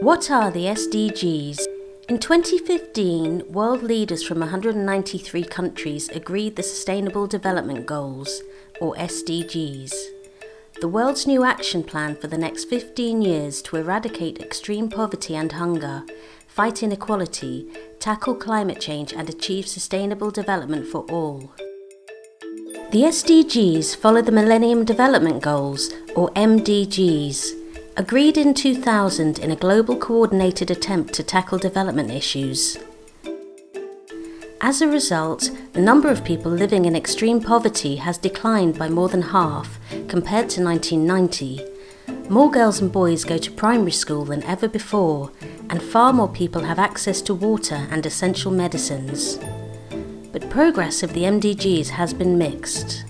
What are the SDGs? In 2015, world leaders from 193 countries agreed the Sustainable Development Goals, or SDGs, the world's new action plan for the next 15 years to eradicate extreme poverty and hunger, fight inequality, tackle climate change and achieve sustainable development for all. The SDGs follow the Millennium Development Goals, or MDGs, agreed in 2000 in a global coordinated attempt to tackle development issues. As a result, the number of people living in extreme poverty has declined by more than half compared to 1990. More girls and boys go to primary school than ever before, and far more people have access to water and essential medicines. But progress of the MDGs has been mixed.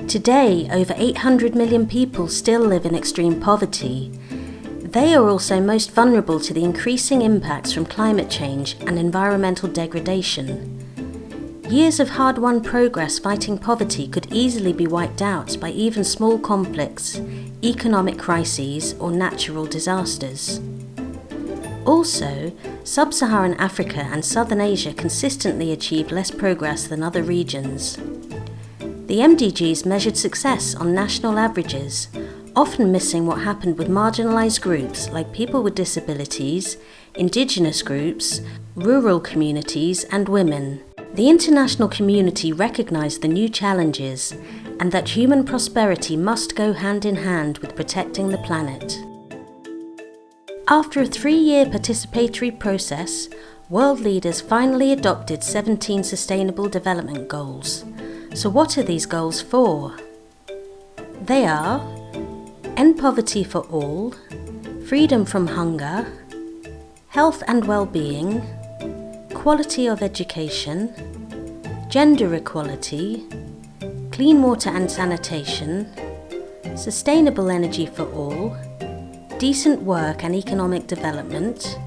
Today, over 800 million people still live in extreme poverty. They are also most vulnerable to the increasing impacts from climate change and environmental degradation. Years of hard-won progress fighting poverty could easily be wiped out by even small conflicts, economic crises, or natural disasters. Also, Sub-Saharan Africa and Southern Asia consistently achieve less progress than other regions. The MDGs measured success on national averages, often missing what happened with marginalised groups like people with disabilities, indigenous groups, rural communities and women. The international community recognised the new challenges and that human prosperity must go hand in hand with protecting the planet. After a 3-year participatory process, world leaders finally adopted 17 Sustainable Development Goals. So what are these goals for? They are end poverty for all, freedom from hunger, health and well-being, quality of education, gender equality, clean water and sanitation, sustainable energy for all, decent work and economic development,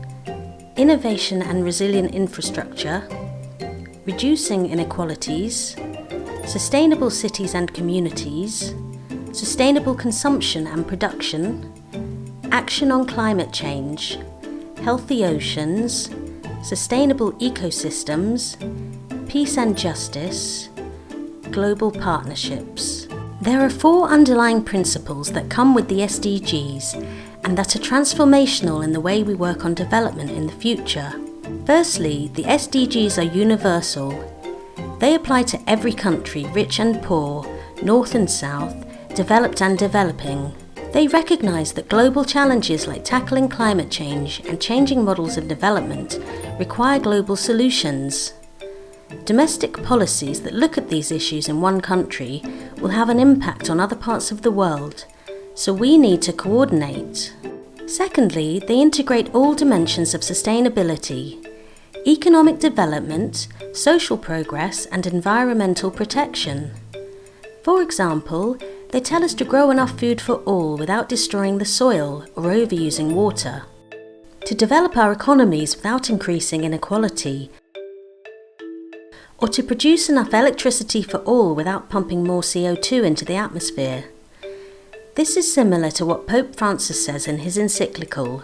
innovation and resilient infrastructure, reducing inequalities, sustainable cities and communities, sustainable consumption and production, action on climate change, healthy oceans, sustainable ecosystems, peace and justice, global partnerships. There are 4 underlying principles that come with the SDGs and that are transformational in the way we work on development in the future. Firstly, the SDGs are universal. They apply to every country, rich and poor, north and south, developed and developing. They recognise that global challenges like tackling climate change and changing models of development require global solutions. Domestic policies that look at these issues in one country will have an impact on other parts of the world, so we need to coordinate. Secondly, they integrate all dimensions of sustainability: economic development, social progress and environmental protection. For example, they tell us to grow enough food for all without destroying the soil or overusing water, to develop our economies without increasing inequality, or to produce enough electricity for all without pumping more CO2 into the atmosphere. This is similar to what Pope Francis says in his encyclical.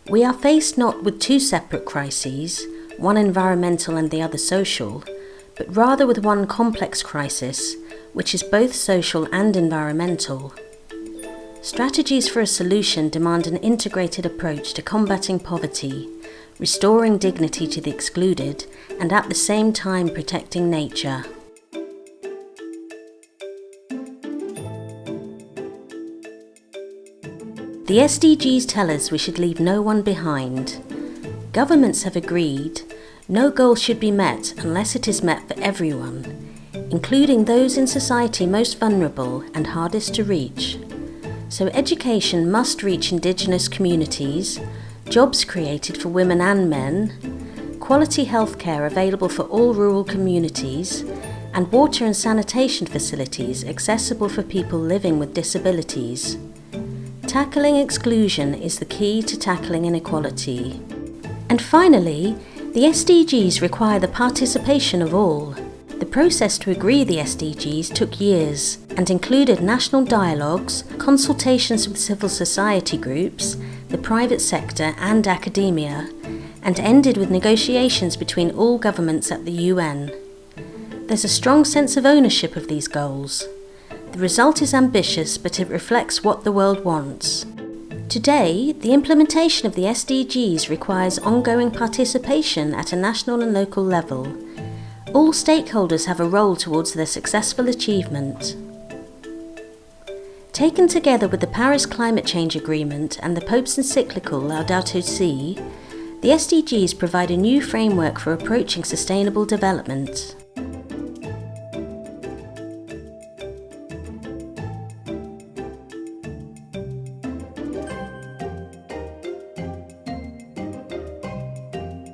We are faced not with 2 separate crises, one environmental and the other social, but rather with one complex crisis, which is both social and environmental. Strategies for a solution demand an integrated approach to combating poverty, restoring dignity to the excluded, and at the same time protecting nature. The SDGs tell us we should leave no one behind. Governments have agreed no goal should be met unless it is met for everyone, including those in society most vulnerable and hardest to reach. So education must reach indigenous communities, jobs created for women and men, quality healthcare available for all rural communities, and water and sanitation facilities accessible for people living with disabilities. Tackling exclusion is the key to tackling inequality. And finally, the SDGs require the participation of all. The process to agree the SDGs took years and included national dialogues, consultations with civil society groups, the private sector and academia, and ended with negotiations between all governments at the UN. There's a strong sense of ownership of these goals. The result is ambitious, but it reflects what the world wants. Today, the implementation of the SDGs requires ongoing participation at a national and local level. All stakeholders have a role towards their successful achievement. Taken together with the Paris Climate Change Agreement and the Pope's encyclical Laudato Si, the SDGs provide a new framework for approaching sustainable development.